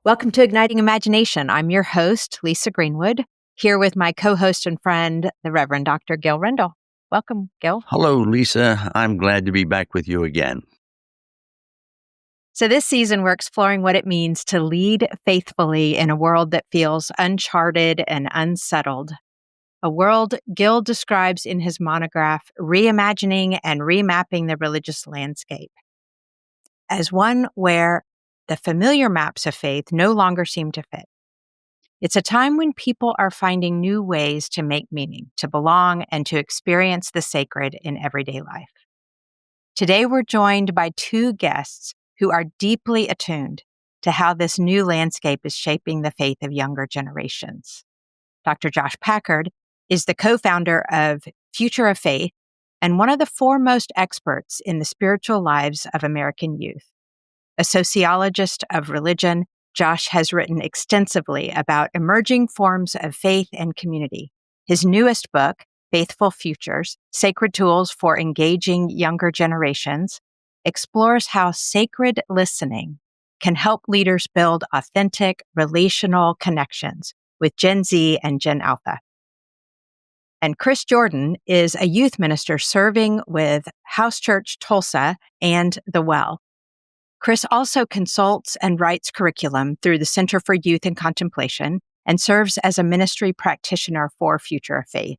Welcome to Igniting Imagination. I'm your host, Lisa Greenwood, here with my co-host and friend, the Reverend Dr. Gil Rendle. Welcome, Gil. Hello, Lisa. I'm glad to be back with you again. So this season, we're exploring what it means to lead faithfully in a world that feels uncharted and unsettled. A world Gil describes in his monograph, Reimagining and Remapping the Religious Landscape, as one where the familiar maps of faith no longer seem to fit. It's a time when people are finding new ways to make meaning, to belong, and to experience the sacred in everyday life. Today, we're joined by two guests who are deeply attuned to how this new landscape is shaping the faith of younger generations. Dr. Josh Packard is the co-founder of Future of Faith and one of the foremost experts in the spiritual lives of American youth. A sociologist of religion, Josh has written extensively about emerging forms of faith and community. His newest book, Faithful Futures, Sacred Tools for Engaging Younger Generations, explores how sacred listening can help leaders build authentic, relational connections with Gen Z and Gen Alpha. And Kris Jordan is a youth minister serving with House Church Tulsa and The Well. Kris also consults and writes curriculum through the Center for Youth and Contemplation and serves as a ministry practitioner for Future of Faith.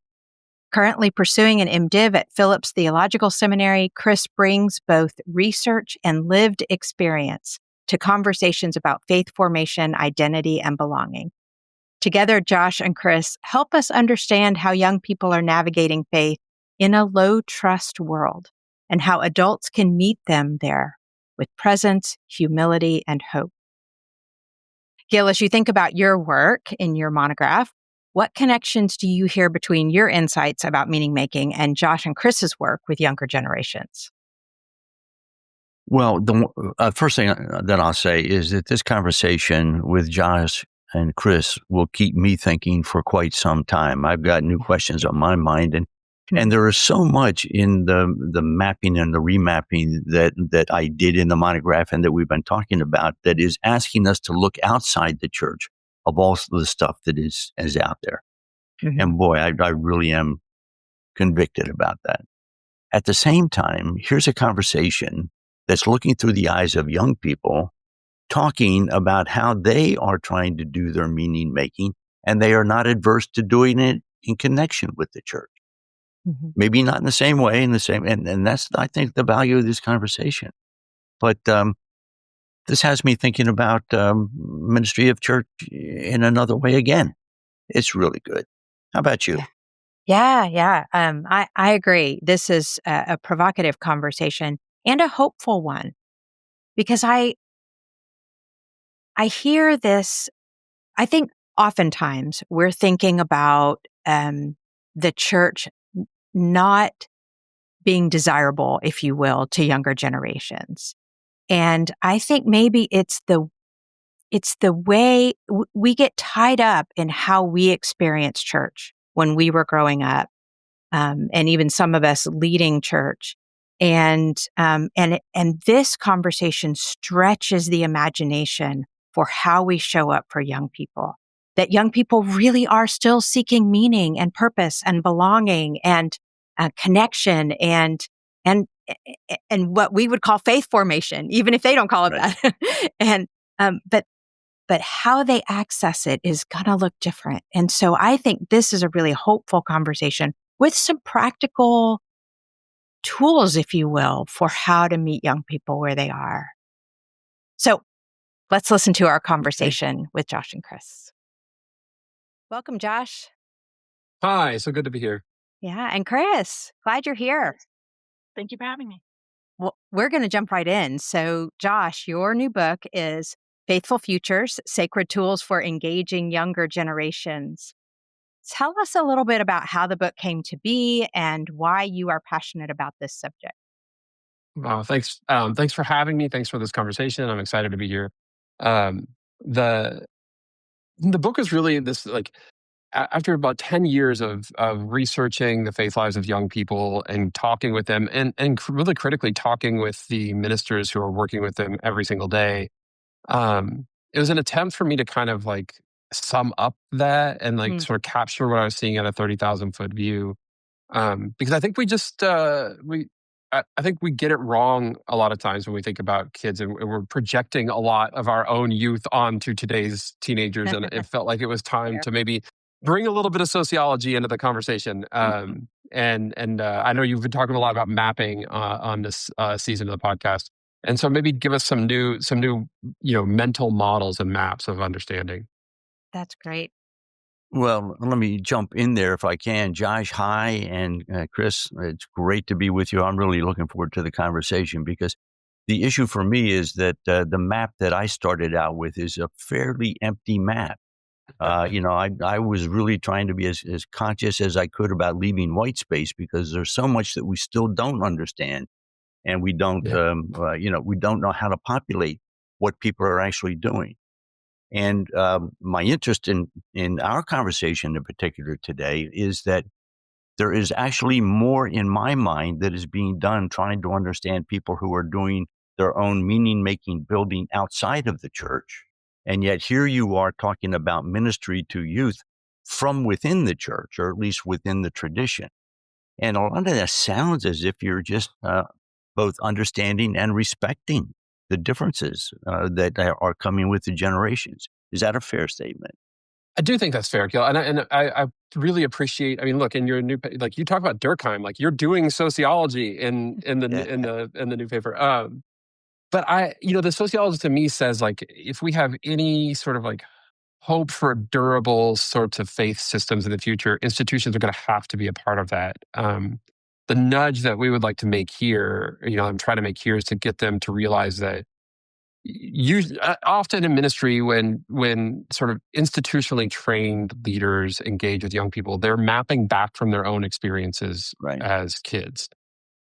Currently pursuing an MDiv at Phillips Theological Seminary, Kris brings both research and lived experience to conversations about faith formation, identity, and belonging. Together, Josh and Kris help us understand how young people are navigating faith in a low-trust world and how adults can meet them there with presence, humility, and hope. Gil, as you think about your work in your monograph, what connections do you hear between your insights about meaning making and Josh and Kris's work with younger generations? Well, the first thing that I'll say is that this conversation with Josh and Kris will keep me thinking for quite some time. I've got new questions on my mind, and there is so much in the mapping and the remapping that I did in the monograph and that we've been talking about that is asking us to look outside the church of all the stuff that is out there. Mm-hmm. And boy, I really am convicted about that. At the same time, here's a conversation that's looking through the eyes of young people, talking about how they are trying to do their meaning making, and they are not adverse to doing it in connection with the church. Mm-hmm. Maybe not in the same way, and that's, I think, the value of this conversation. But this has me thinking about ministry of church in another way again. It's really good. How about you? Yeah. I agree. This is a provocative conversation and a hopeful one, because I hear this. I think oftentimes we're thinking about the church not being desirable, if you will, to younger generations. And I think maybe it's the way we get tied up in how we experience church when we were growing up, and even some of us leading church. And this conversation stretches the imagination for how we show up for young people. That young people really are still seeking meaning and purpose and belonging and connection and what we would call faith formation, even if they don't call it that. And but how they access it is gonna look different. And so I think this is a really hopeful conversation with some practical tools, if you will, for how to meet young people where they are. So let's listen to our conversation with Josh and Kris. Welcome, Josh. Hi, so good to be here. Yeah, and Kris, glad you're here. Thank you for having me. Well, we're going to jump right in. So, Josh, your new book is Faithful Futures, Sacred Tools for Engaging Younger Generations. Tell us a little bit about how the book came to be and why you are passionate about this subject. Wow, thanks. Thanks for having me. Thanks for this conversation. I'm excited to be here. The book is really this, after about 10 years of researching the faith lives of young people and talking with them and really critically talking with the ministers who are working with them every single day, it was an attempt for me to kind of like sum up that and like Mm. sort of capture what I was seeing at a 30,000 foot view. Because I think we just I think we get it wrong a lot of times when we think about kids, and we're projecting a lot of our own youth onto today's teenagers, and it felt like it was time Fair. to maybe bring a little bit of sociology into the conversation. And I know you've been talking a lot about mapping on this season of the podcast, and so maybe give us some new mental models and maps of understanding. That's great. Well, let me jump in there if I can. Josh, hi, and Kris, it's great to be with you. I'm really looking forward to the conversation because the issue for me is that the map that I started out with is a fairly empty map. I was really trying to be as conscious as I could about leaving white space because there's so much that we still don't understand, and we don't, Yeah. we don't know how to populate what people are actually doing. And my interest in our conversation in particular today is that there is actually more in my mind that is being done trying to understand people who are doing their own meaning making building outside of the church. And yet here you are talking about ministry to youth from within the church, or at least within the tradition. And a lot of that sounds as if you're just both understanding and respecting the differences that are coming with the generations. Is that a fair statement? I do think that's fair, Gil, and I really appreciate. I mean, look, in your like you talk about Durkheim, like you're doing sociology in the Yeah. in the new paper. But the sociologist to me says like if we have any sort of like hope for durable sorts of faith systems in the future, institutions are going to have to be a part of that. The nudge that we would like to make here, I'm trying to make here, is to get them to realize that often in ministry, when sort of institutionally trained leaders engage with young people, they're mapping back from their own experiences Right. as kids,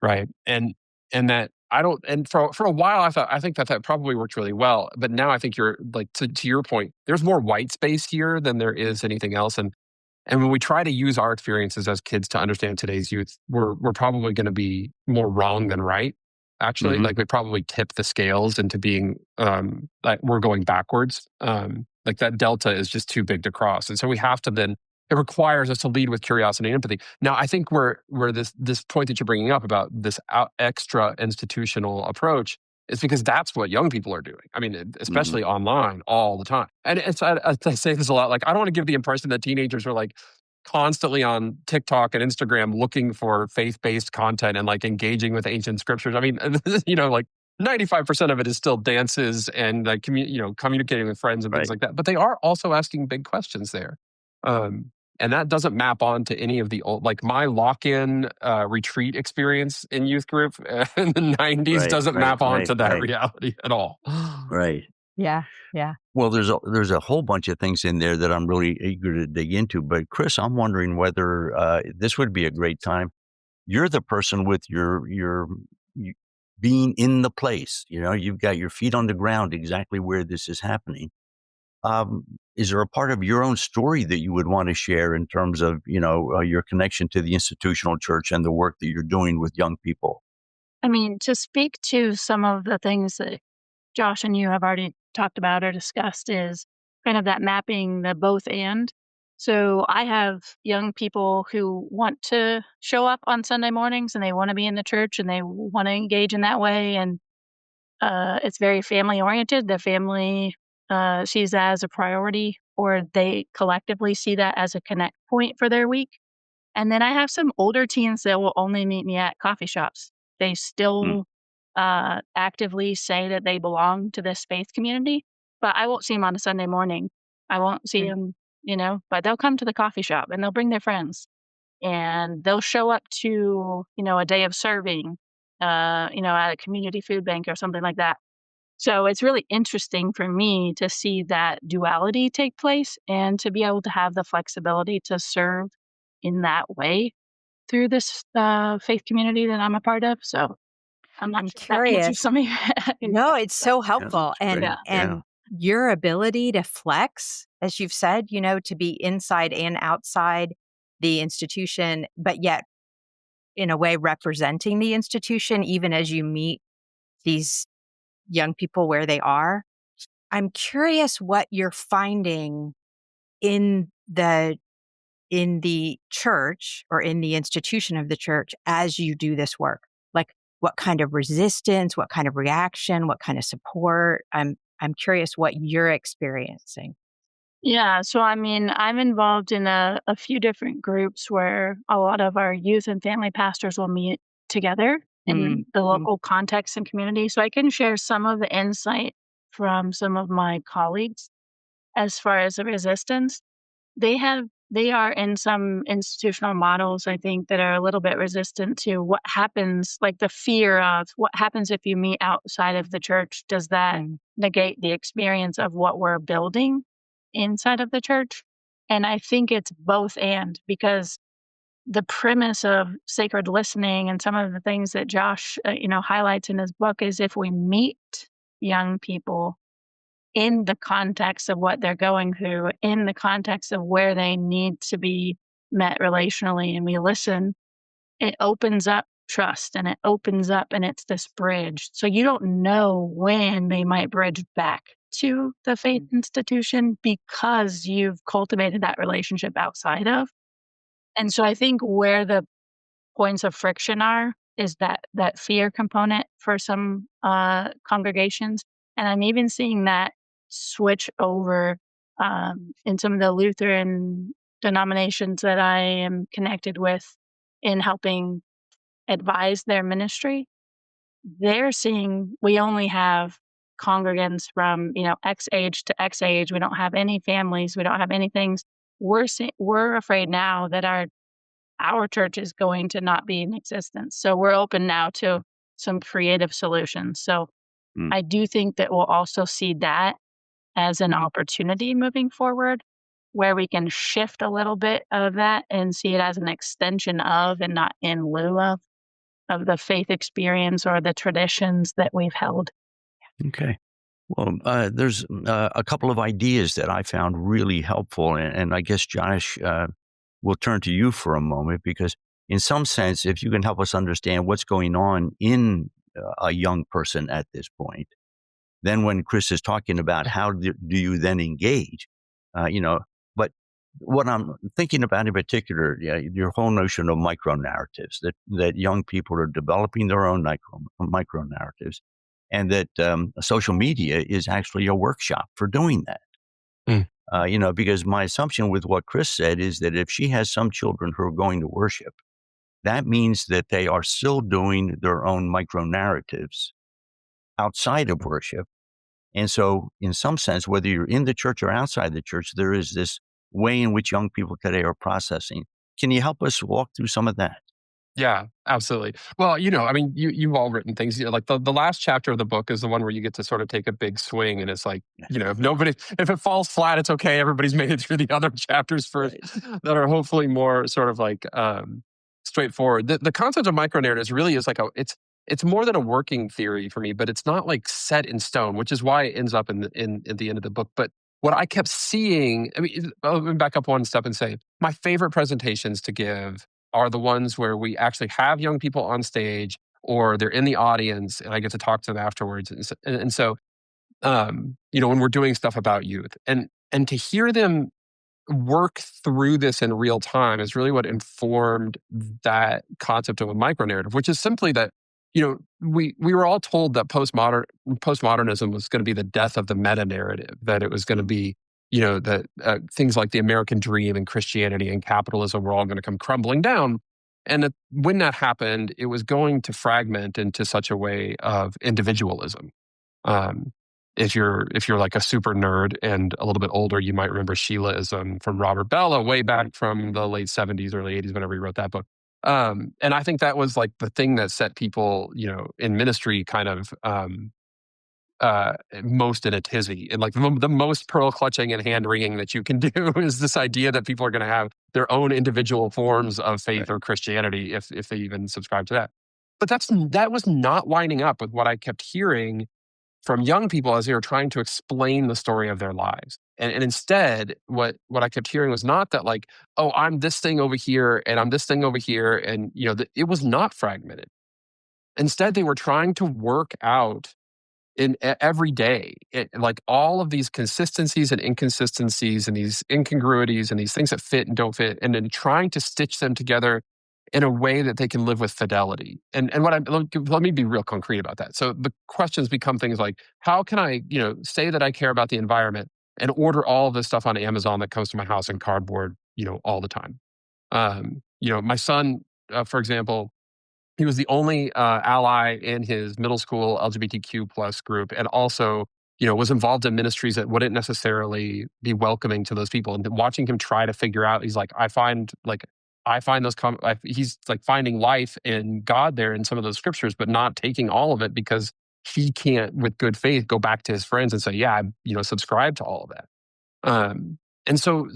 right? And that I don't. And for a while, I think that probably worked really well. But now I think you're like to your point. There's more white space here than there is anything else, and when we try to use our experiences as kids to understand today's youth, we're probably going to be more wrong than right. Actually, Mhm. like we probably tip the scales into being like we're going backwards. Like that delta is just too big to cross, and so we have to then. It requires us to lead with curiosity and empathy. Now, I think where this point that you're bringing up about this extra institutional approach is because that's what young people are doing. I mean, Mhm. especially online all the time. And I say this a lot. Like, I don't want to give the impression that teenagers are like constantly on TikTok and Instagram looking for faith-based content and like engaging with ancient scriptures. I mean, like 95% of it is still dances and like communicating with friends and things Right. like that. But they are also asking big questions there. And that doesn't map on to any of the old, like my lock-in retreat experience in youth group in the 90s Right. doesn't Right. map on Right. to that Right. reality at all. Right. Yeah. Yeah. Well, there's a whole bunch of things in there that I'm really eager to dig into. But Kris, I'm wondering whether this would be a great time. You're the person with you being in the place. You've got your feet on the ground, exactly where this is happening. Is there a part of your own story that you would want to share in terms of your connection to the institutional church and the work that you're doing with young people? I mean, to speak to some of the things that Josh and you have already talked about or discussed is kind of that mapping the both and. So I have young people who want to show up on Sunday mornings and they want to be in the church and they want to engage in that way. And it's very family oriented. The family sees that as a priority, or they collectively see that as a connect point for their week. And then I have some older teens that will only meet me at coffee shops. They Mm. still actively say that they belong to this faith community, but I won't see them on a Sunday morning. I won't see Mm. them, but they'll come to the coffee shop and they'll bring their friends and they'll show up to, a day of serving, at a community food bank or something like that. So it's really interesting for me to see that duality take place and to be able to have the flexibility to serve in that way through this faith community that I'm a part of. So I'm not I'm sure if that answers curious. some of your No, it's so Yeah, helpful. that's And great. yeah. Yeah. and your ability to flex, as you've said, to be inside and outside the institution, but yet in a way representing the institution, even as you meet these young people where they are. I'm curious what you're finding in the church or in the institution of the church as you do this work. Like, what kind of resistance, what kind of reaction, what kind of support? I'm curious what you're experiencing. Yeah, so I mean, I'm involved in a few different groups where a lot of our youth and family pastors will meet together in the Mm. local context and community. So I can share some of the insight from some of my colleagues as far as the resistance. They are in some institutional models, I think, that are a little bit resistant to what happens, like the fear of what happens if you meet outside of the church. Does that Mm. negate the experience of what we're building inside of the church? And I think it's both and, because the premise of sacred listening and some of the things that Josh, highlights in his book is if we meet young people in the context of what they're going through, in the context of where they need to be met relationally, and we listen, it opens up trust and it opens up and it's this bridge. So you don't know when they might bridge back to the faith institution because you've cultivated that relationship outside of. And so I think where the points of friction are is that fear component for some congregations, and I'm even seeing that switch over in some of the Lutheran denominations that I am connected with in helping advise their ministry. They're seeing we only have congregants from X age to X age. We don't have any families. We don't have any things. We're afraid now that our church is going to not be in existence. So we're open now to some creative solutions. So Mm. I do think that we'll also see that as an opportunity moving forward, where we can shift a little bit of that and see it as an extension of and not in lieu of the faith experience or the traditions that we've held. Okay. Well, there's a couple of ideas that I found really helpful. And I guess, Josh, we'll turn to you for a moment because, in some sense, if you can help us understand what's going on in a young person at this point, then when Kris is talking about how do you then engage, uh, you know, but what I'm thinking about in particular, yeah, your whole notion of micro narratives, that young people are developing their own micro narratives, and that social media is actually a workshop for doing that. Mm. Because my assumption with what Kris said is that if she has some children who are going to worship, that means that they are still doing their own micro narratives outside of worship. And so, in some sense, whether you're in the church or outside the church, there is this way in which young people today are processing. Can you help us walk through some of that? Yeah, absolutely. Well, I mean, you've all written things. Like the last chapter of the book is the one where you get to sort of take a big swing, and it's like, if it falls flat, it's okay. Everybody's made it through the other chapters first that are hopefully more sort of like straightforward. The concept of micro narratives really is like it's more than a working theory for me, but it's not like set in stone, which is why it ends up in at the end of the book. But what I kept seeing, I mean, let me back up one step and say my favorite presentations to give are the ones where we actually have young people on stage or they're in the audience and I get to talk to them afterwards. And so, when we're doing stuff about youth and to hear them work through this in real time is really what informed that concept of a micro narrative, which is simply that, we were all told that postmodernism was going to be the death of the meta narrative, that it was going to be that things like the American dream and Christianity and capitalism were all going to come crumbling down. And that when that happened, it was going to fragment into such a way of individualism. Um, if you're like a super nerd and a little bit older, you might remember Sheilaism from Robert Bellah way back from the late 70s, early 80s, whenever he wrote that book. And I think that was like the thing that set people, in ministry kind of most in a tizzy, and like the most pearl clutching and hand wringing that you can do is this idea that people are going to have their own individual forms of faith or Christianity if they even subscribe to that. But that was not lining up with what I kept hearing from young people as they were trying to explain the story of their lives. And instead, what I kept hearing was not that like, oh, I'm this thing over here and I'm this thing over here, and it was not fragmented. Instead, they were trying to work out every day, like all of these consistencies and inconsistencies and these incongruities and these things that fit and don't fit, and then trying to stitch them together in a way that they can live with fidelity. And let me be real concrete about that. So the questions become things like, how can I, say that I care about the environment and order all of this stuff on Amazon that comes to my house in cardboard, all the time? My son, for example, he was the only ally in his middle school LGBTQ plus group, and also, was involved in ministries that wouldn't necessarily be welcoming to those people. And watching him try to figure out, he's like, I find those. He's like finding life in God there in some of those scriptures, but not taking all of it because he can't, with good faith, go back to his friends and say, yeah, I subscribe to all of that. And so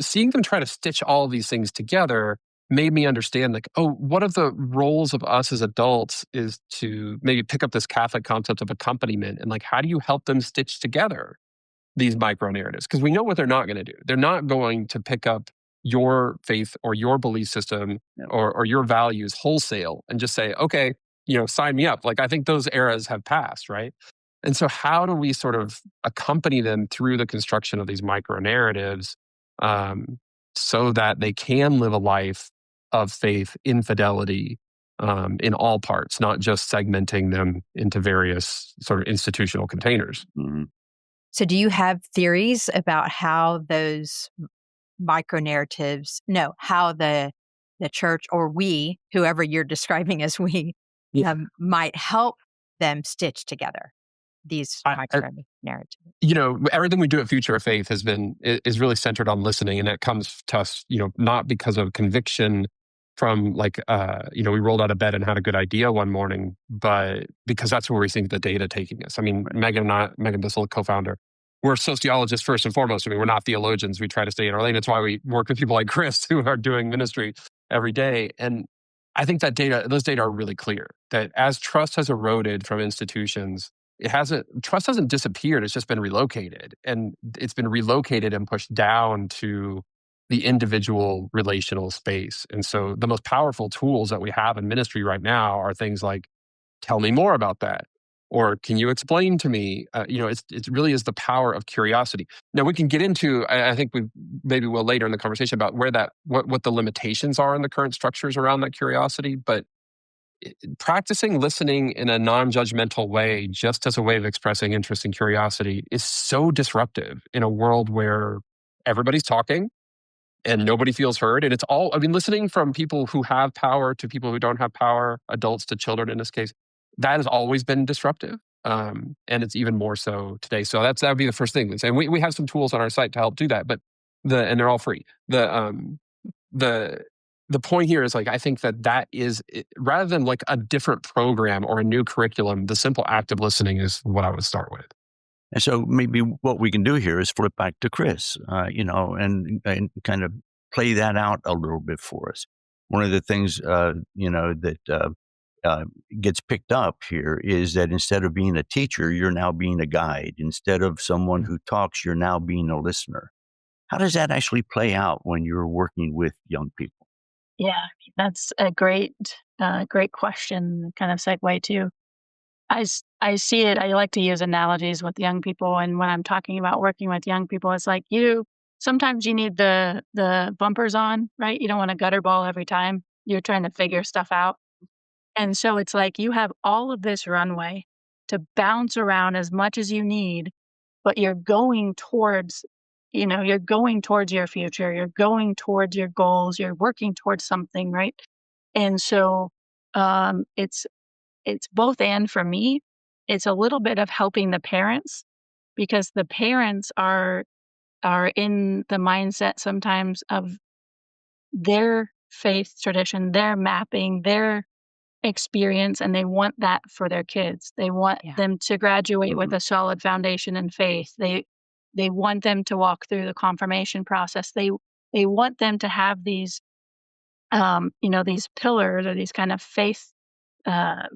seeing them try to stitch all of these things together made me understand, like, oh, one of the roles of us as adults is to maybe pick up this Catholic concept of accompaniment, and like, how do you help them stitch together these micro narratives? Because we know what they're not going to do. They're not going to pick up your faith or your belief system or your values wholesale and just say, okay, sign me up. Like, I think those eras have passed, right? And so how do we sort of accompany them through the construction of these micro narratives, so that they can live a life of faith, infidelity, in all parts, not just segmenting them into various sort of institutional containers? Mm-hmm. So do you have theories about how those micro narratives, how the church, or we, whoever you're describing as we, might help them stitch together these micro narratives? Everything we do at Future of Faith is really centered on listening, and that comes to us, not because of conviction from we rolled out of bed and had a good idea one morning, but because that's where we think the data taking us. I mean, Megan Bissell, co-founder, we're sociologists first and foremost. I mean, we're not theologians. We try to stay in our lane. That's why we work with people like Kris who are doing ministry every day. And I think those data are really clear that as trust has eroded from institutions, trust hasn't disappeared. It's just been relocated, and it's been relocated and pushed down to the individual relational space. And so the most powerful tools that we have in ministry right now are things like, tell me more about that. Or can you explain to me? It really is the power of curiosity. Now we can get into, I think we maybe will later in the conversation about what the limitations are in the current structures around that curiosity. But practicing listening in a non-judgmental way, just as a way of expressing interest and curiosity, is so disruptive in a world where everybody's talking and nobody feels heard. And listening from people who have power to people who don't have power, adults to children in this case, that has always been disruptive. And it's even more so today. So that would be the first thing. And we have some tools on our site to help do that, and they're all free. The point here is, like, I think that is, rather than like a different program or a new curriculum, the simple act of listening is what I would start with. And so maybe what we can do here is flip back to Kris, and kind of play that out a little bit for us. One of the things, that gets picked up here is that instead of being a teacher, you're now being a guide. Instead of someone who talks, you're now being a listener. How does that actually play out when you're working with young people? Yeah, that's a great question, kind of segue to. I see it. I like to use analogies with young people, and when I'm talking about working with young people, it's like sometimes you need the bumpers on, right? You don't want a gutter ball every time you're trying to figure stuff out. And so it's like you have all of this runway to bounce around as much as you need, but you're going towards your future, you're going towards your goals, you're working towards something, right? And so it's both and for me. It's a little bit of helping the parents, because the parents are in the mindset sometimes of their faith tradition, their mapping, their experience, and they want that for their kids. They want them to graduate with a solid foundation in faith. They want them to walk through the confirmation process. They want them to have these these pillars or these kind of faith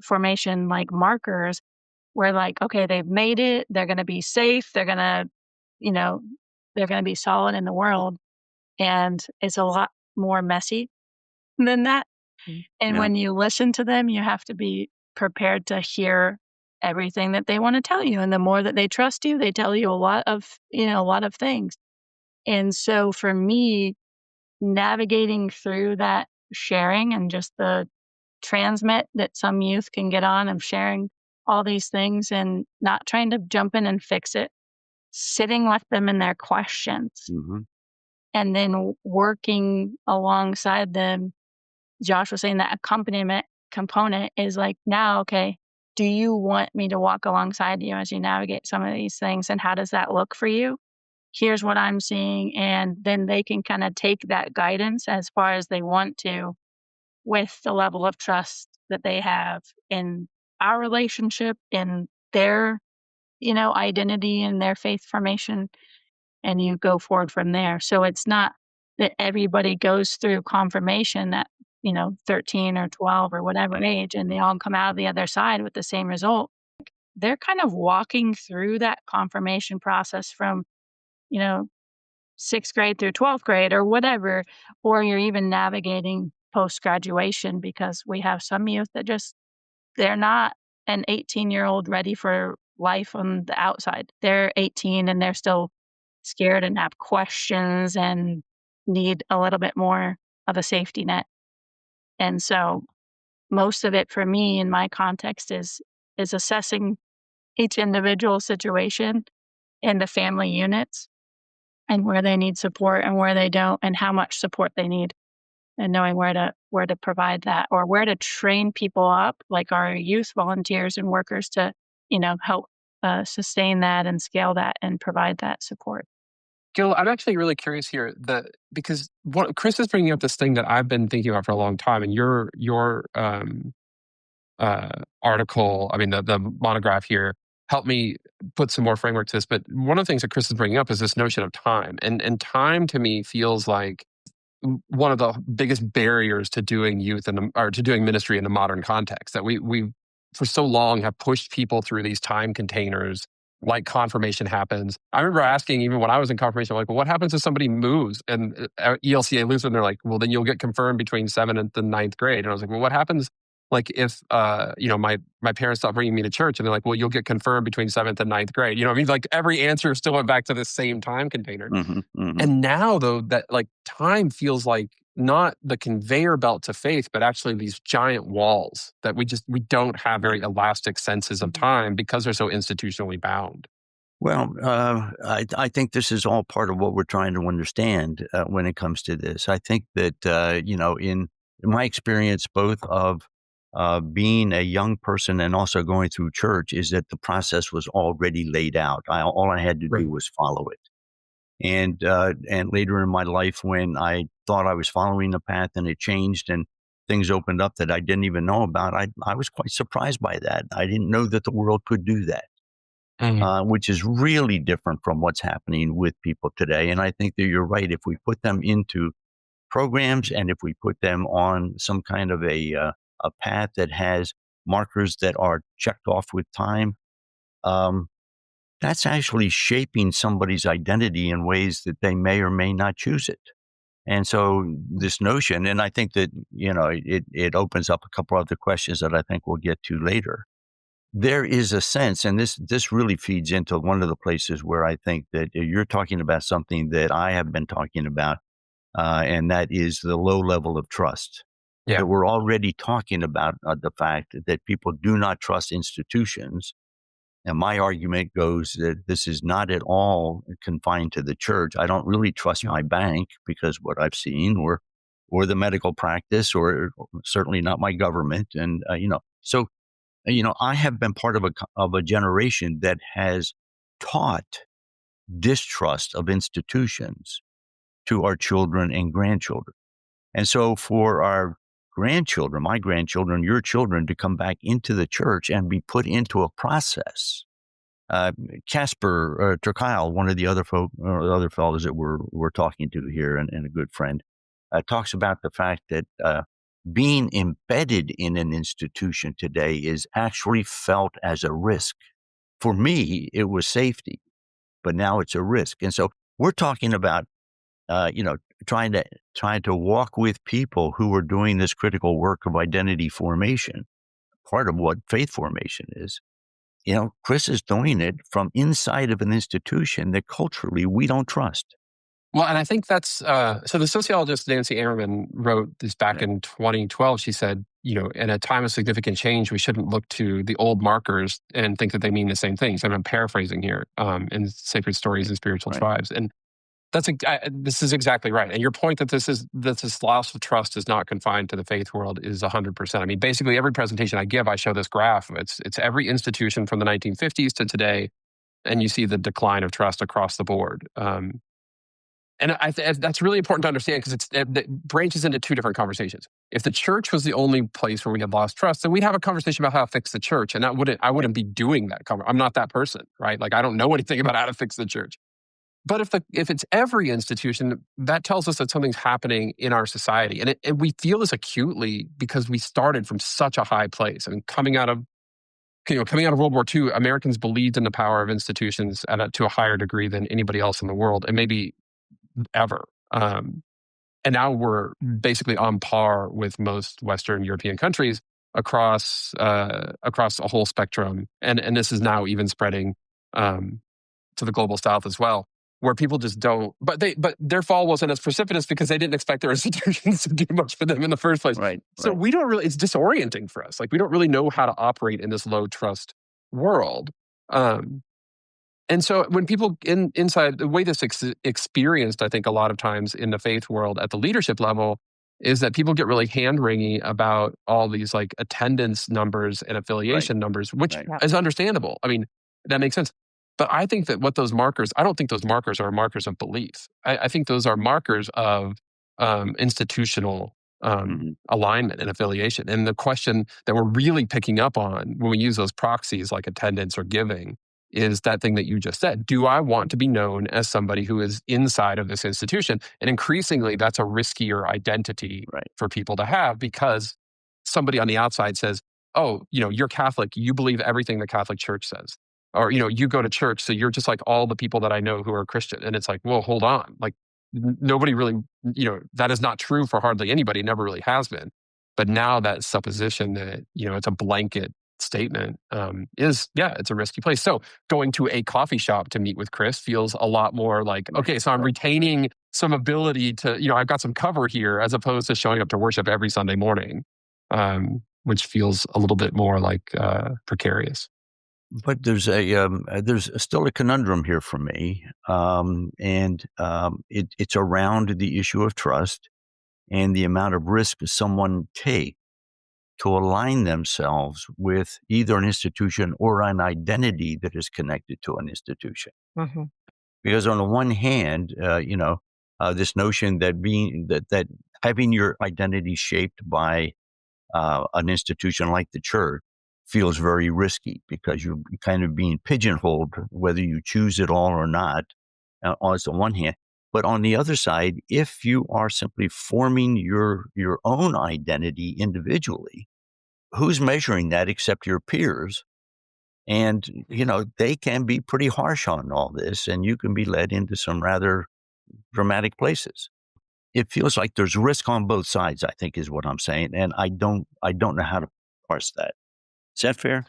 formation like markers where, like, okay, they've made it, they're going to be safe, they're going to be solid in the world. And it's a lot more messy than that. And when you listen to them, you have to be prepared to hear everything that they want to tell you. And the more that they trust you, they tell you a lot of things. And so for me, navigating through that sharing and just the transmit that some youth can get on of sharing all these things and not trying to jump in and fix it, sitting with them in their questions, and then working alongside them. Josh was saying that accompaniment component is like, now, okay, do you want me to walk alongside you as you navigate some of these things? And how does that look for you? Here's what I'm seeing. And then they can kind of take that guidance as far as they want to, with the level of trust that they have in our relationship, in their, identity and their faith formation, and you go forward from there. So it's not that everybody goes through confirmation at, 13 or 12 or whatever age, and they all come out of the other side with the same result. They're kind of walking through that confirmation process from, you know, 6th grade through 12th grade or whatever, or you're even navigating post-graduation, because we have some youth that they're not an 18-year-old ready for life on the outside. They're 18 and they're still scared and have questions and need a little bit more of a safety net. And so most of it for me in my context is assessing each individual situation in the family units and where they need support and where they don't, and how much support they need, and knowing where to provide that, or where to train people up, like our youth volunteers and workers, to help sustain that and scale that and provide that support. Gil, I'm actually really curious here because Kris is bringing up this thing that I've been thinking about for a long time, and your article, I mean the monograph here, helped me put some more framework to this. But one of the things that Kris is bringing up is this notion of time, and time to me feels like one of the biggest barriers to doing or to doing ministry in the modern context, that we for so long have pushed people through these time containers. Like confirmation happens. I remember asking, even when I was in confirmation, like, well, what happens if somebody moves? And ELCA Lutheran, they're like, well, then you'll get confirmed between 7th and 9th grade. And I was like, well, what happens like if my parents stopped bringing me to church? And they're like, well, you'll get confirmed between 7th and 9th grade. You know what I mean? Like every answer still went back to the same time container. And now though, that like time feels like not the conveyor belt to faith, but actually these giant walls that we don't have very elastic senses of time because they're so institutionally bound. Well, I think this is all part of what we're trying to understand when it comes to this. I think that, in my experience, both of being a young person and also going through church, is that the process was already laid out. All I had to do was follow it. And later in my life, when I thought I was following the path and it changed and things opened up that I didn't even know about, I was quite surprised by that. I didn't know that the world could do that, which is really different from what's happening with people today. And I think that you're right. If we put them into programs and if we put them on some kind of a path that has markers that are checked off with time, that's actually shaping somebody's identity in ways that they may or may not choose it. And so this notion, and I think that, it opens up a couple other questions that I think we'll get to later. There is a sense, and this really feeds into one of the places where I think that you're talking about something that I have been talking about, and that is the low level of trust. Yeah. That we're already talking about the fact that people do not trust institutions. And my argument goes that this is not at all confined to the church. I don't really trust my bank because what I've seen, or the medical practice, or certainly not my government. And, so, I have been part of a generation that has taught distrust of institutions to our children and grandchildren. And so for our grandchildren, my grandchildren, your children, to come back into the church and be put into a process. Casper Turkile, one of the other fellows that we're talking to here, and a good friend, talks about the fact that being embedded in an institution today is actually felt as a risk. For me, it was safety, but now it's a risk. And so we're talking about, trying to walk with people who are doing this critical work of identity formation, part of what faith formation is. Kris is doing it from inside of an institution that culturally we don't trust. Well, and I think that's so. The sociologist Nancy Amerman wrote this back in 2012. She said, in a time of significant change, we shouldn't look to the old markers and think that they mean the same things. I'm paraphrasing here in Sacred Stories and Spiritual Tribes, and this is exactly right. And your point that this loss of trust is not confined to the faith world is 100%. I mean, basically every presentation I give, I show this graph. It's every institution from the 1950s to today, and you see the decline of trust across the board. And that's really important to understand because it branches into two different conversations. If the church was the only place where we had lost trust, then we'd have a conversation about how to fix the church. And I wouldn't be doing that. I'm not that person, right? Like I don't know anything about how to fix the church. But if it's every institution, that tells us that something's happening in our society. And we feel this acutely because we started from such a high place. I mean, coming out of World War II, Americans believed in the power of institutions to a higher degree than anybody else in the world. And maybe ever. And now we're basically on par with most Western European countries across a whole spectrum. And this is now even spreading to the global South as well, where people just don't, but their fall wasn't as precipitous because they didn't expect their institutions to do much for them in the first place. Right. So we don't really, it's disorienting for us. Like we don't really know how to operate in this low trust world. And so when people inside, the way this experienced, I think a lot of times in the faith world at the leadership level is that people get really hand-wringy about all these like attendance numbers and affiliation numbers, which is understandable. I mean, that makes sense. But I think that I don't think those markers are markers of belief. I think those are markers of institutional alignment and affiliation. And the question that we're really picking up on when we use those proxies like attendance or giving is that thing that you just said. Do I want to be known as somebody who is inside of this institution? And increasingly, that's a riskier identity for people to have because somebody on the outside says, oh, you're Catholic. You believe everything the Catholic Church says. Or, you go to church, so you're just like all the people that I know who are Christian. And it's like, well, hold on. Like nobody really, that is not true for hardly anybody. It never really has been. But now that supposition that, it's a blanket statement it's a risky place. So going to a coffee shop to meet with Kris feels a lot more like, okay, so I'm retaining some ability to, I've got some cover here as opposed to showing up to worship every Sunday morning, which feels a little bit more like precarious. But there's still a conundrum here for me, and it's around the issue of trust and the amount of risk someone takes to align themselves with either an institution or an identity that is connected to an institution. Mm-hmm. Because on the one hand, this notion that having your identity shaped by an institution like the church feels very risky because you're kind of being pigeonholed, whether you choose it all or not, on the one hand. But on the other side, if you are simply forming your own identity individually, who's measuring that except your peers? And, they can be pretty harsh on all this, and you can be led into some rather dramatic places. It feels like there's risk on both sides, I think is what I'm saying. And I don't know how to parse that. Is that fair?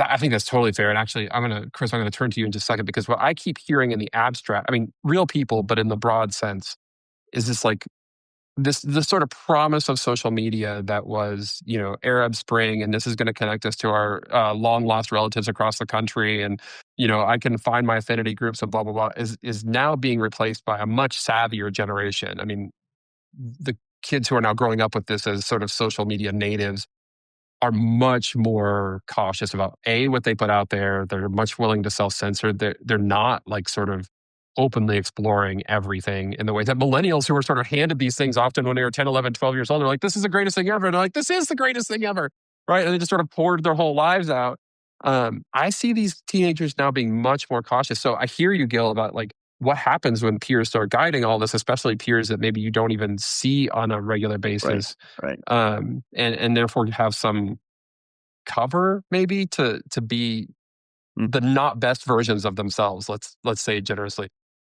I think that's totally fair. And actually, Kris, I'm going to turn to you in just a second because what I keep hearing in the abstract, I mean, real people, but in the broad sense, is this like this sort of promise of social media that was, Arab Spring, and this is going to connect us to our long lost relatives across the country, and I can find my affinity groups and blah blah blah is now being replaced by a much savvier generation. I mean, the kids who are now growing up with this as sort of social media natives are much more cautious about what they put out there. They're much willing to self-censor. They're not like sort of openly exploring everything in the way that millennials who were sort of handed these things often when they were 10, 11, 12 years old, they're like, this is the greatest thing ever. And they're like, this is the greatest thing ever. Right. And they just sort of poured their whole lives out. I see these teenagers now being much more cautious. So I hear you, Gil, about like what happens when peers start guiding all this, especially peers that maybe you don't even see on a regular basis. Right. And therefore have some cover maybe to be the not best versions of themselves. Let's say generously.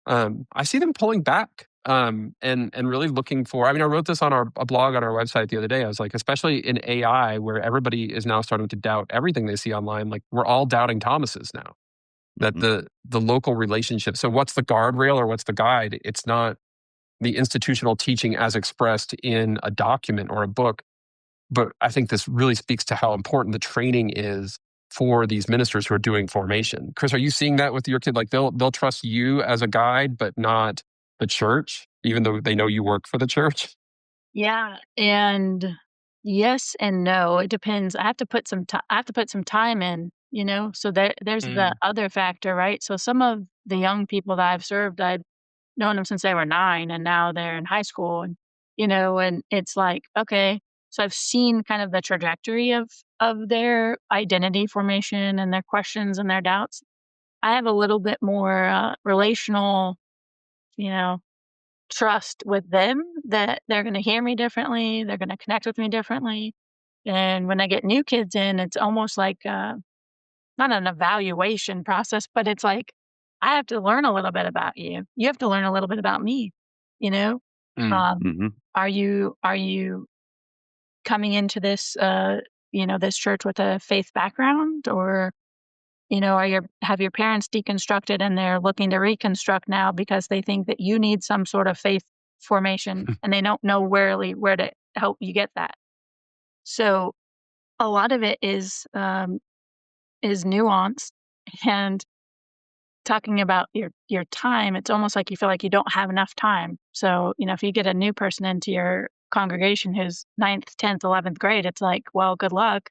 I see them pulling back and really looking for. I mean, I wrote this on a blog on our website the other day. I was like, especially in AI, where everybody is now starting to doubt everything they see online. Like we're all doubting Thomases now. That the local relationship. So what's the guardrail or what's the guide? It's not the institutional teaching as expressed in a document or a book. But I think this really speaks to how important the training is for these ministers who are doing formation. Kris, are you seeing that with your kid? Like they'll trust you as a guide, but not the church, even though they know you work for the church? Yeah, and yes and no. It depends. I have to put some time in, So there's the other factor, right? So some of the young people that I've served, I've known them since they were 9, and now they're in high school, and it's like, okay, so I've seen kind of the trajectory of their identity formation and their questions and their doubts. I have a little bit more relational, you know, trust with them that they're going to hear me differently. They're going to connect with me differently. And when I get new kids in, it's almost like not an evaluation process, but it's like I have to learn a little bit about you. You have to learn a little bit about me. You know, Mm-hmm. are you coming into this this church with a faith background, or have your parents deconstructed and they're looking to reconstruct now because they think that you need some sort of faith formation and they don't know where to help you get that. So a lot of it is nuanced, and talking about your time, it's almost like you feel like you don't have enough time. So, if you get a new person into your congregation who's 9th, 10th, 11th grade, it's like, well, good luck.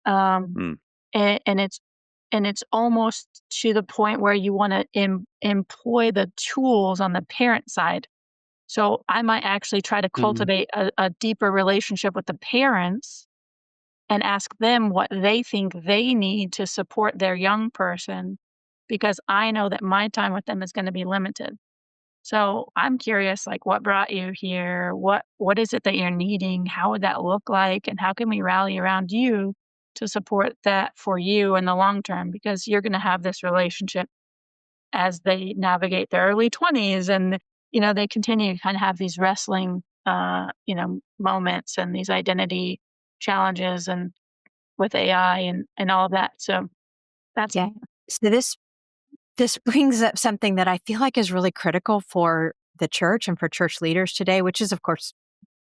Mm. And it's almost to the point where you want to employ the tools on the parent side. So I might actually try to cultivate a deeper relationship with the parents and ask them what they think they need to support their young person, because I know that my time with them is going to be limited. So I'm curious, like, what brought you here? What is it that you're needing? How would that look like? And how can we rally around you to support that for you in the long term? Because you're going to have this relationship as they navigate their early 20s, and they continue to kind of have these wrestling moments and these identity challenges, and with AI and all of that. So that's Yeah. So this brings up something that I feel like is really critical for the church and for church leaders today, which is, of course,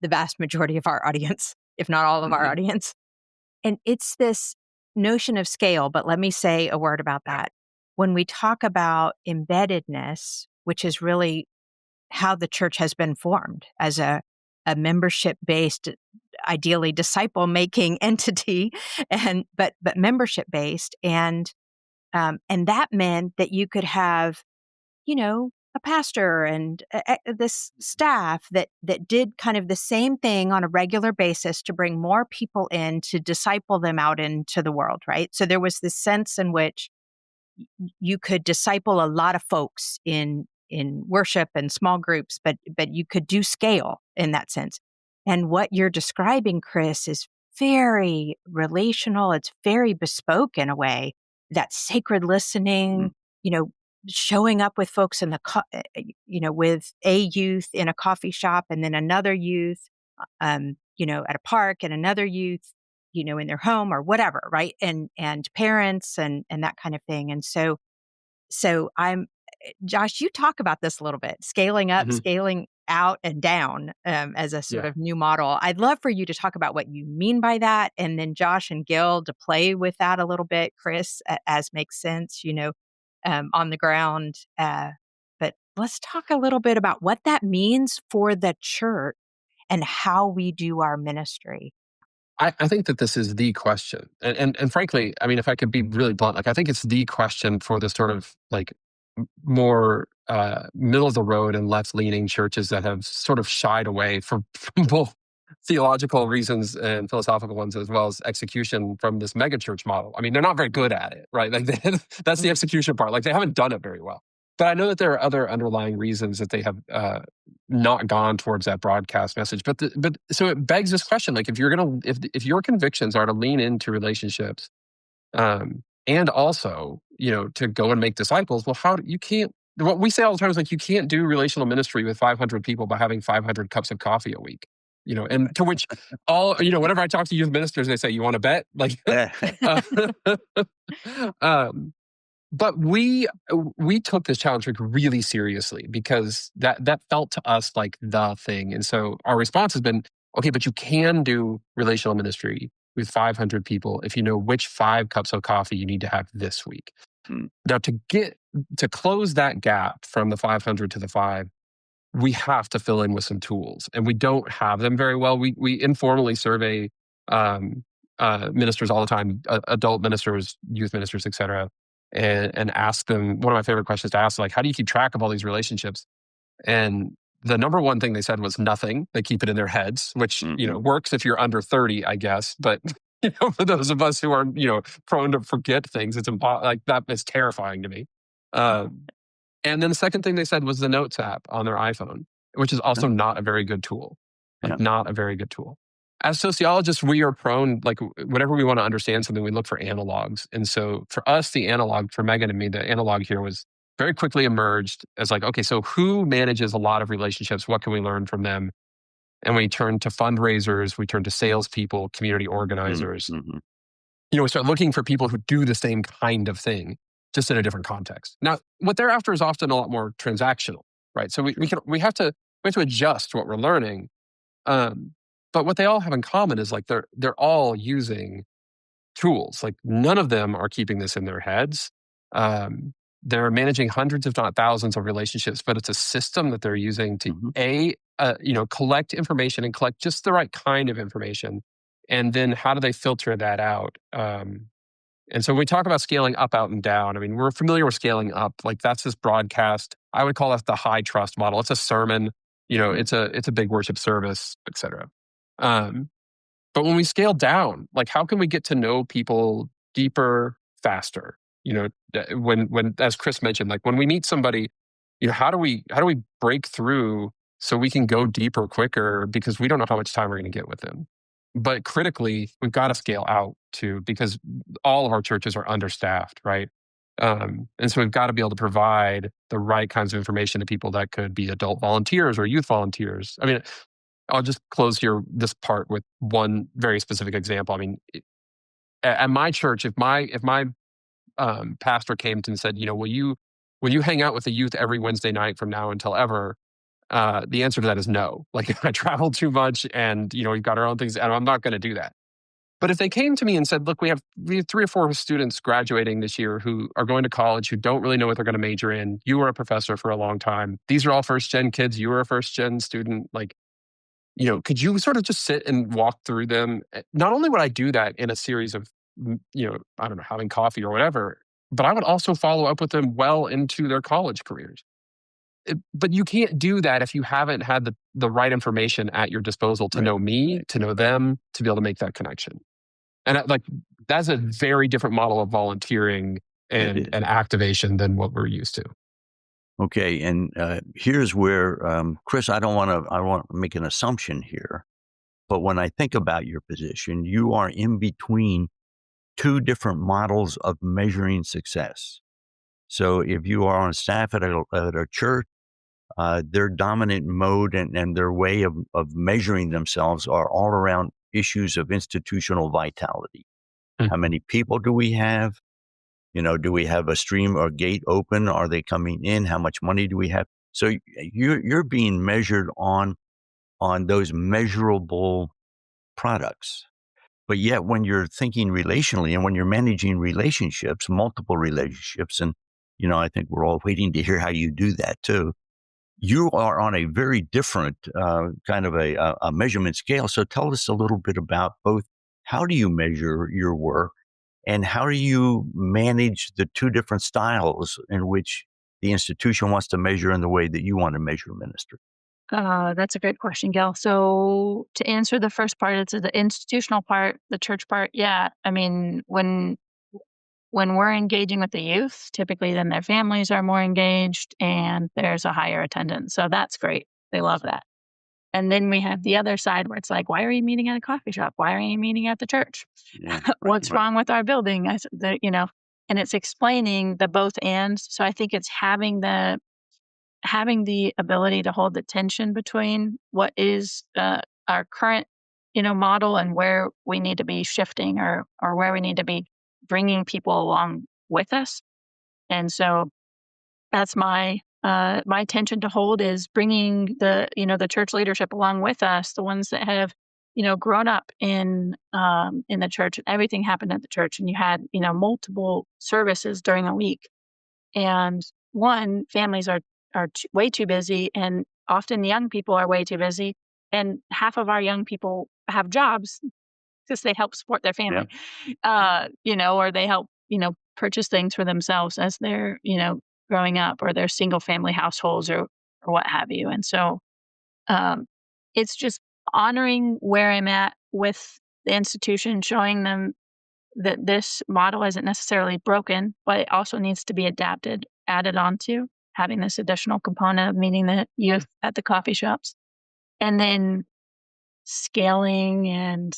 the vast majority of our audience, if not all of our audience. And it's this notion of scale. But let me say a word about that. When we talk about embeddedness, which is really how the church has been formed as a membership-based, ideally disciple-making entity, but membership-based, and that meant that you could have, a pastor and this staff that did kind of the same thing on a regular basis to bring more people in to disciple them out into the world, right? So there was this sense in which you could disciple a lot of folks in worship and small groups, but you could do scale in that sense. And what you're describing, Kris, is very relational. It's very bespoke in a way. That sacred listening, showing up with folks in with a youth in a coffee shop, and then another youth, at a park, and another youth, in their home or whatever, right? And parents and that kind of thing. And so Josh, you talk about this a little bit, scaling up, scaling out and down as a sort of new model. I'd love for you to talk about what you mean by that. And then Josh and Gil to play with that a little bit, Kris, as makes sense, on the ground. But let's talk a little bit about what that means for the church and how we do our ministry. I think that this is the question. And frankly, I mean, if I could be really blunt, like I think it's the question for the sort of like more middle of the road and left leaning churches that have sort of shied away from both theological reasons and philosophical ones, as well as execution from this megachurch model. I mean, they're not very good at it, right? Like that's the execution part. Like they haven't done it very well. But I know that there are other underlying reasons that they have not gone towards that broadcast message. But so it begs this question: like, if if your convictions are to lean into relationships, and also to go and make disciples, well, you can't what we say all the time is like, you can't do relational ministry with 500 people by having 500 cups of coffee a week. And to which whenever I talk to youth ministers, they say, "You want to bet?" Like, uh, um, but we took this challenge like really seriously because that felt to us like the thing. And so our response has been, okay, but you can do relational ministry with 500 people if you know which 5 cups of coffee you need to have this week. Now, to close that gap from the 500 to the 5, we have to fill in with some tools, and we don't have them very well. We informally survey ministers all the time, adult ministers, youth ministers, et cetera, and ask them. One of my favorite questions to ask, like, how do you keep track of all these relationships? And the number one thing they said was nothing. They keep it in their heads, which works if you're under 30, I guess. But for those of us who are prone to forget things, it's like that is terrifying to me. And then the second thing they said was the Notes app on their iPhone, which is also not a very good tool. Not a very good tool. As sociologists, we are prone, like whenever we want to understand something, we look for analogs. And so for us, the analog, for Megan and me, the analog here was very quickly emerged as like, okay, so who manages a lot of relationships? What can we learn from them? And we turn to fundraisers, we turn to salespeople, community organizers. We start looking for people who do the same kind of thing, just in a different context. Now, what they're after is often a lot more transactional, right? So we have to adjust what we're learning. But what they all have in common is like they're all using tools. Like none of them are keeping this in their heads. They're managing hundreds, if not thousands, of relationships, but it's a system that they're using to collect information and collect just the right kind of information. And then how do they filter that out? And so when we talk about scaling up, out, and down, I mean, we're familiar with scaling up. Like that's this broadcast. I would call that the high trust model. It's a sermon. It's a big worship service, et cetera. But when we scale down, like how can we get to know people deeper, faster? When as Kris mentioned, like when we meet somebody, how do we break through so we can go deeper quicker because we don't know how much time we're going to get with them. But critically, we've got to scale out too because all of our churches are understaffed, right? And so we've got to be able to provide the right kinds of information to people that could be adult volunteers or youth volunteers. I mean, I'll just close here this part with one very specific example. I mean, at my church, if my pastor came to and said, will you hang out with the youth every Wednesday night from now until ever? The answer to that is no. Like I travel too much, and we've got our own things, and I'm not going to do that. But if they came to me and said, "Look, we have 3 or 4 students graduating this year who are going to college who don't really know what they're going to major in. You were a professor for a long time. These are all first gen kids. You were a first gen student. Like, could you sort of just sit and walk through them? Not only would I do that in a series of, I don't know, having coffee or whatever, but I would also follow up with them well into their college careers. But you can't do that if you haven't had the right information at your disposal to know me, to know them, to be able to make that connection. And that's a very different model of volunteering and activation than what we're used to. Okay, and here's where, Kris, I don't want to make an assumption here, but when I think about your position, you are in between 2 different models of measuring success. So if you are on staff at a church, their dominant mode and their way of measuring themselves are all around issues of institutional vitality. How many people do we have? Do we have a stream or gate open? Are they coming in? How much money do we have? So you're being measured on those measurable products. But yet when you're thinking relationally and when you're managing relationships, multiple relationships, and, I think we're all waiting to hear how you do that too. You are on a very different kind of a measurement scale. So tell us a little bit about both. How do you measure your work and how do you manage the 2 different styles in which the institution wants to measure and the way that you want to measure ministry? That's a great question, Gil. So to answer the first part, it's the institutional part, the church part. Yeah. I mean, when we're engaging with the youth, typically then their families are more engaged and there's a higher attendance. So that's great. They love that. And then we have the other side where it's like, why are you meeting at a coffee shop? Why are you meeting at the church? Yeah, What's wrong with our building? and it's explaining the both ands. So I think it's having the ability to hold the tension between what is our current, model and where we need to be shifting, or where we need to be bringing people along with us. And so that's my tension to hold, is bringing the church leadership along with us, the ones that have grown up in the church, and everything happened at the church, and you had multiple services during a week. And one, families are way too busy, and often young people are way too busy, and half of our young people have jobs because they help support their family, or they help purchase things for themselves as they're growing up, or their single family households, or what have you. And so um, it's just honoring where I'm at with the institution, showing them that this model isn't necessarily broken, but it also needs to be adapted, added onto, having this additional component of meeting the youth at the coffee shops, and then scaling and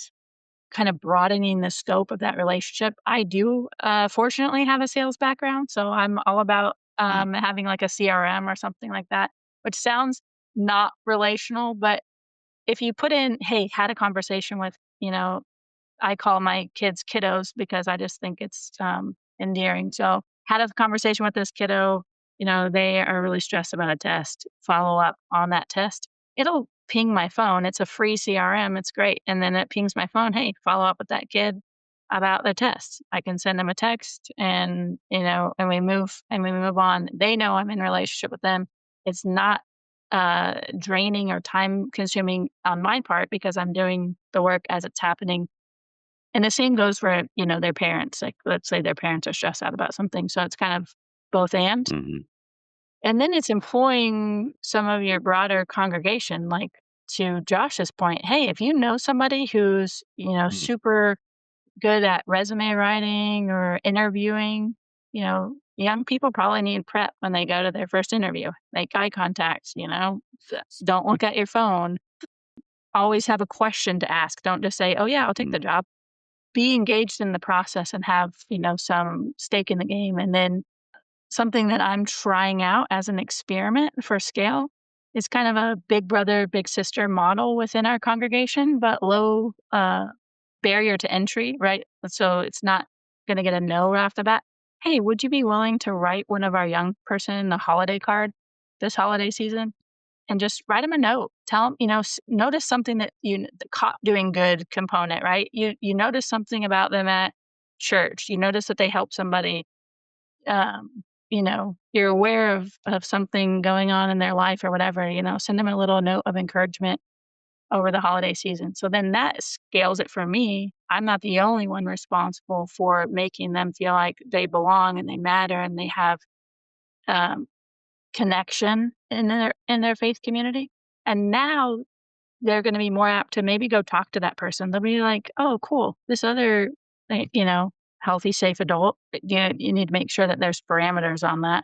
kind of broadening the scope of that relationship. I do fortunately have a sales background, so I'm all about having like a CRM or something like that, which sounds not relational, but if you put in, hey, had a conversation with, I call my kids kiddos because I just think it's endearing. So had a conversation with this kiddo, they are really stressed about a test, follow up on that test. It'll ping my phone. It's a free CRM. It's great. And then it pings my phone. Hey, follow up with that kid about the test. I can send them a text, and, and we move on. They know I'm in relationship with them. It's not draining or time consuming on my part because I'm doing the work as it's happening. And the same goes for, their parents. Like, let's say their parents are stressed out about something. So it's kind of both and. Mm-hmm. And then it's employing some of your broader congregation, like to Josh's point. Hey, if you know somebody who's, super good at resume writing or interviewing, young people probably need prep when they go to their first interview. Make eye contact, don't look at your phone. Always have a question to ask. Don't just say, oh yeah, I'll take the job. Be engaged in the process and have, some stake in the game. And then something that I'm trying out as an experiment for scale is kind of a big brother, big sister model within our congregation, but low barrier to entry, right? So it's not going to get a no right off the bat. Hey, would you be willing to write one of our young person a holiday card this holiday season? And just write them a note. Tell them, notice something that the caught doing good component, right? You notice something about them at church. You notice that they help somebody. You're aware of something going on in their life or whatever. Send them a little note of encouragement over the holiday season. So then that scales it for me. I'm not the only one responsible for making them feel like they belong and they matter and they have connection in their faith community. And now they're going to be more apt to maybe go talk to that person. They'll be like, oh, cool. This other, healthy, safe adult, you need to make sure that there's parameters on that,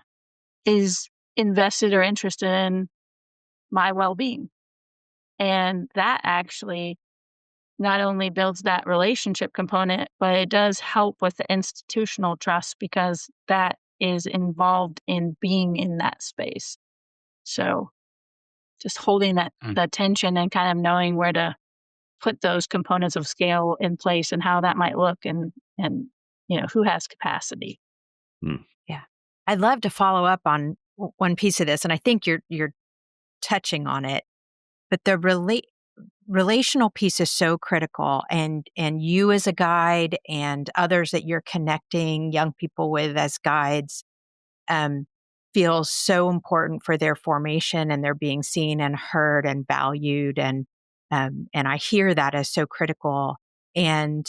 is invested or interested in my well-being. And that actually not only builds that relationship component, but it does help with the institutional trust because that is involved in being in that space. So just holding that tension and kind of knowing where to put those components of scale in place and how that might look, and who has capacity. Yeah. I'd love to follow up on one piece of this, and I think you're touching on it, but the relational piece is so critical, and you as a guide and others that you're connecting young people with as guides feels so important for their formation, and they're being seen and heard and valued, and I hear that as so critical. And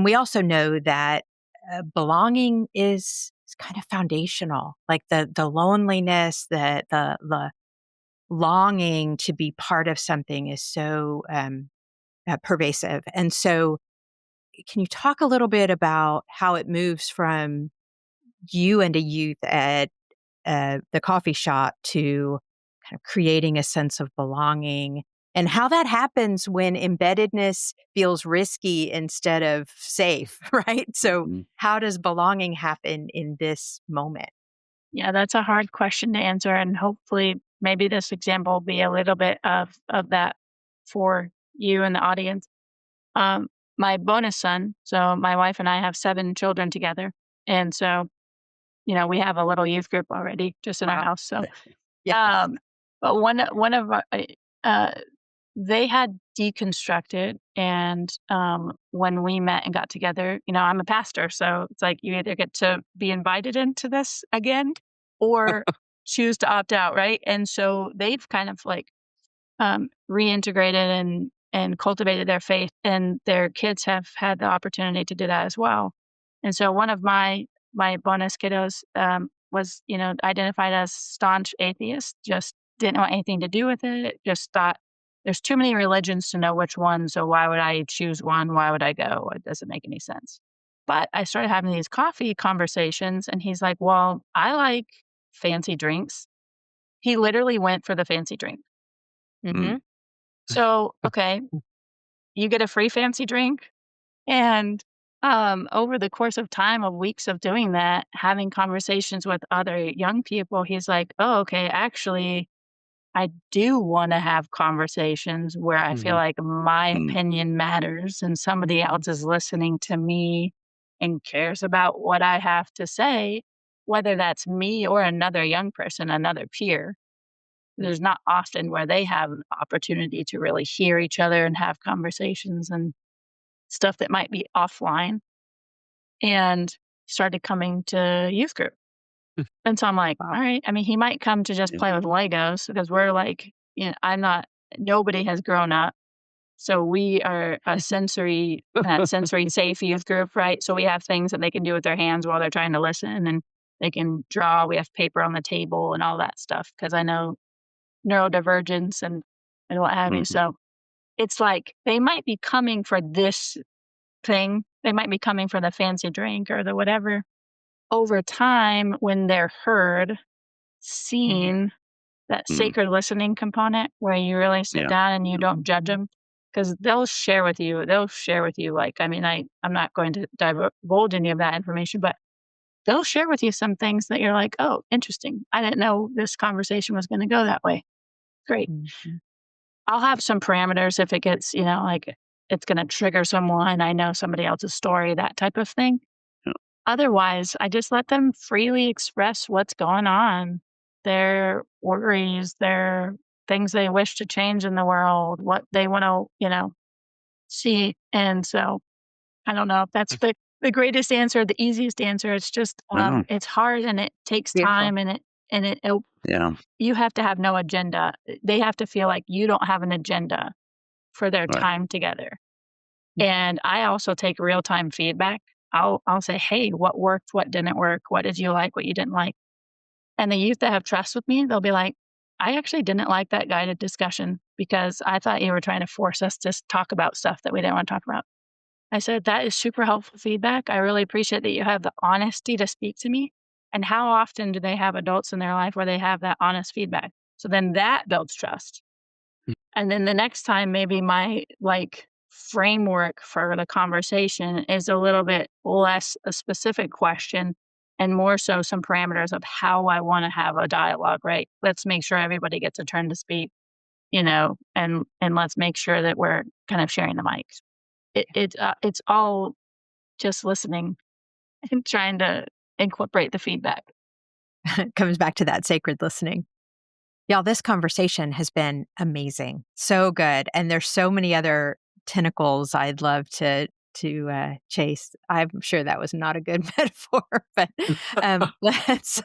we also know that belonging is kind of foundational, like the loneliness, the longing to be part of something is so pervasive. And so can you talk a little bit about how it moves from you and a youth at the coffee shop to kind of creating a sense of belonging and how that happens when embeddedness feels risky instead of safe, right? So, Mhm. how does belonging happen in this moment? Yeah, that's a hard question to answer, and hopefully, maybe this example will be a little bit of that for you and the audience. Um, my bonus son, so my wife and I have 7 children together, and so, we have a little youth group already just in our Wow. house, so, Yes. but one of our uh, they had deconstructed, and, when we met and got together, I'm a pastor, so it's like you either get to be invited into this again or choose to opt out, right? And so they've kind of like reintegrated and cultivated their faith, and their kids have had the opportunity to do that as well. And so one of my bonus kiddos was identified as staunch atheist, just didn't want anything to do with it. Just thought there's too many religions to know which one, so why would I choose one? Why would I go? It doesn't make any sense. But I started having these coffee conversations, and he's like, "Well, I like fancy drinks." He literally went for the fancy drink. Mm. Hmm. So, okay, you get a free fancy drink. And over the course of time of weeks of doing that, having conversations with other young people, he's like, oh, okay, actually, I do want to have conversations where I feel Mhm. like my Mm. opinion matters and somebody else is listening to me and cares about what I have to say, whether that's me or another young person, another peer. There's not often where they have an opportunity to really hear each other and have conversations and stuff that might be offline, and started coming to youth group. And so I'm like, Wow. all right. I mean, he might come to just Yeah. play with Legos because we're like, I'm not, nobody has grown up. So we are a sensory safe youth group, right? So we have things that they can do with their hands while they're trying to listen, and they can draw. We have paper on the table and all that stuff because I know neurodivergence and what have you. Mhm. So it's like they might be coming for this thing. They might be coming for the fancy drink or the whatever. Over time, when they're heard, Mhm. seen, that Mm. sacred listening component where you really sit Yeah. down and you don't judge them, because they'll share with you. They'll share with you, like, I mean, I'm not going to divulge any of that information, but they'll share with you some things that you're like, oh, interesting. I didn't know this conversation was going to go that way. Great. Mhm. I'll have some parameters if it gets, like it's going to trigger someone. I know somebody else's story, that type of thing. Yeah. Otherwise, I just let them freely express what's going on, their worries, their things they wish to change in the world, what they want to, see. And so I don't know if that's the greatest answer, the easiest answer. It's just Wow. it's hard and it takes Beautiful. time, and Yeah. you have to have no agenda. They have to feel like you don't have an agenda for their Right. time together. And I also take real time feedback. I'll say, "Hey, what worked? What didn't work? What did you like? What you didn't like?" And the youth that have trust with me, they'll be like, "I actually didn't like that guided discussion because I thought you were trying to force us to talk about stuff that we didn't want to talk about." I said, "That is super helpful feedback. I really appreciate that you have the honesty to speak to me." And how often do they have adults in their life where they have that honest feedback? So then that builds trust. And then the next time, maybe my like framework for the conversation is a little bit less a specific question and more so some parameters of how I want to have a dialogue, right? Let's make sure everybody gets a turn to speak, and let's make sure that we're kind of sharing the mics. It's all just listening and trying to incorporate the feedback. It comes back to that sacred listening. Y'all, this conversation has been amazing. So good. And there's so many other tentacles I'd love to chase. I'm sure that was not a good metaphor, but let's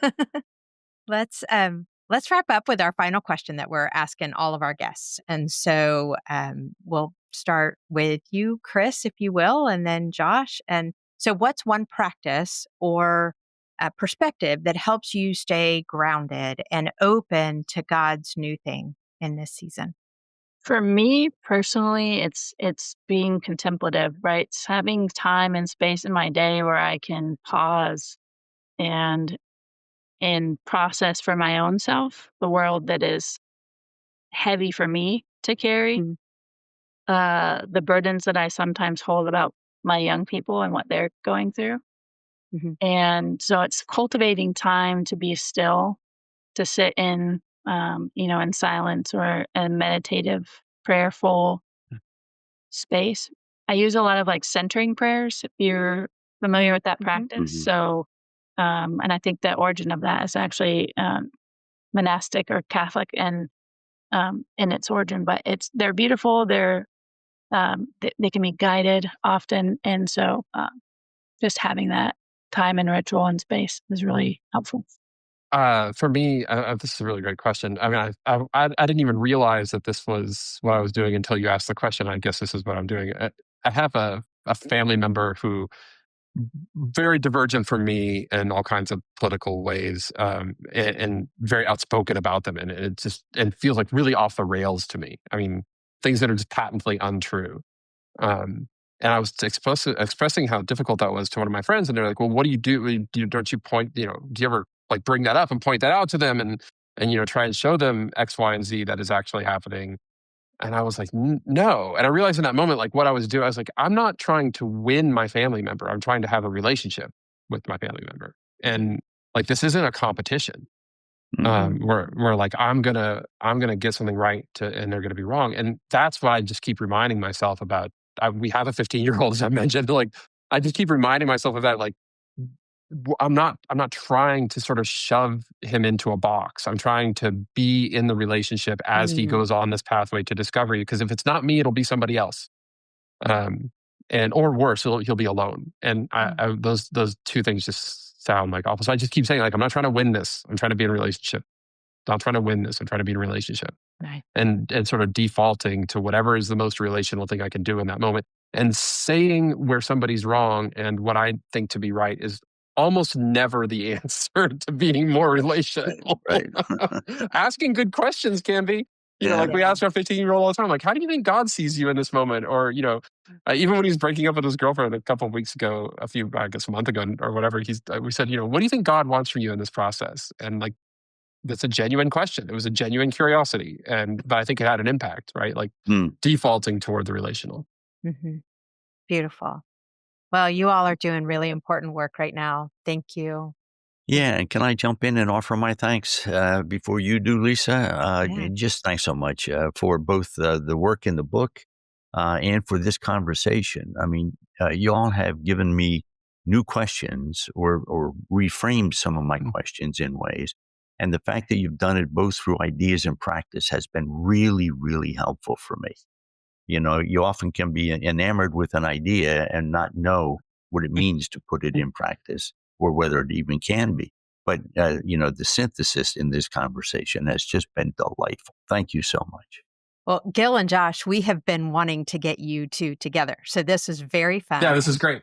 let's wrap up with our final question that we're asking all of our guests. And so we'll start with you, Kris, if you will, and then Josh. And so, what's one practice or a perspective that helps you stay grounded and open to God's new thing in this season? For me personally, it's being contemplative, right? It's having time and space in my day where I can pause and process for my own self the world that is heavy for me to carry, the burdens that I sometimes hold about my young people and what they're going through. And so it's cultivating time to be still, to sit in, in silence or a meditative, prayerful space. I use a lot of like centering prayers, if you're familiar with that practice. So, and I think the origin of that is actually monastic or Catholic and in its origin, but they're beautiful. They can be guided often, and so just having that time and ritual and space is really helpful. For me, this is a really great question. I mean, I didn't even realize that this was what I was doing until you asked the question. I guess this is what I'm doing. I have a family member who very divergent from me in all kinds of political ways, and very outspoken about them, and it just feels like really off the rails to me. I mean, things that are just patently untrue. And I was expressing how difficult that was to one of my friends, and they're like, "Well, what do you do? Don't you point? Do you ever like bring that up and point that out to them, and try and show them X, Y, and Z that is actually happening?" And I was like, "No." And I realized in that moment, like what I was doing, I was like, "I'm not trying to win my family member. I'm trying to have a relationship with my family member, and like this isn't a competition." Where like I'm gonna get something right and they're gonna be wrong, and that's what I just keep reminding myself about. We have a 15-year-old, as I mentioned. Like I just keep reminding myself of that. Like I'm not trying to sort of shove him into a box. I'm trying to be in the relationship as he goes on this pathway to discovery. Because if it's not me, it'll be somebody else, and or worse, he'll be alone. And those two things just sound like awful. So I just keep saying, like, I'm not trying to win this. I'm trying to be in a relationship. I'm not trying to win this. I'm trying to be in a relationship. Right. And sort of defaulting to whatever is the most relational thing I can do in that moment. And saying where somebody's wrong and what I think to be right is almost never the answer to being more relational. Right. Asking good questions can be. Like we ask our 15-year-old all the time, like, how do you think God sees you in this moment? Or, even when he's breaking up with his girlfriend a couple of weeks ago, a month ago or whatever, we said, what do you think God wants from you in this process? And like, that's a genuine question. It was a genuine curiosity. But I think it had an impact, right? Like defaulting toward the relational. Beautiful. Well, you all are doing really important work right now. Thank you. Yeah, and can I jump in and offer my thanks before you do, Lisa? Just thanks so much for both the work in the book and for this conversation. I mean, you all have given me new questions or reframed some of my questions in ways. And the fact that you've done it both through ideas and practice has been really, really helpful for me. You often can be enamored with an idea and not know what it means to put it in practice or whether it even can be. But, the synthesis in this conversation has just been delightful. Thank you so much. Well, Gil and Josh, we have been wanting to get you two together. So this is very fun. Yeah, this is great.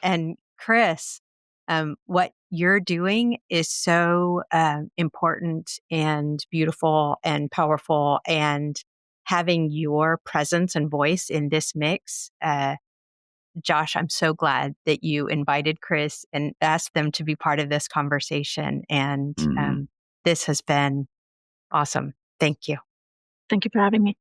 And Kris, what you're doing is so important and beautiful and powerful, and having your presence and voice in this mix. Josh, I'm so glad that you invited Kris and asked them to be part of this conversation. And this has been awesome. Thank you. Thank you for having me.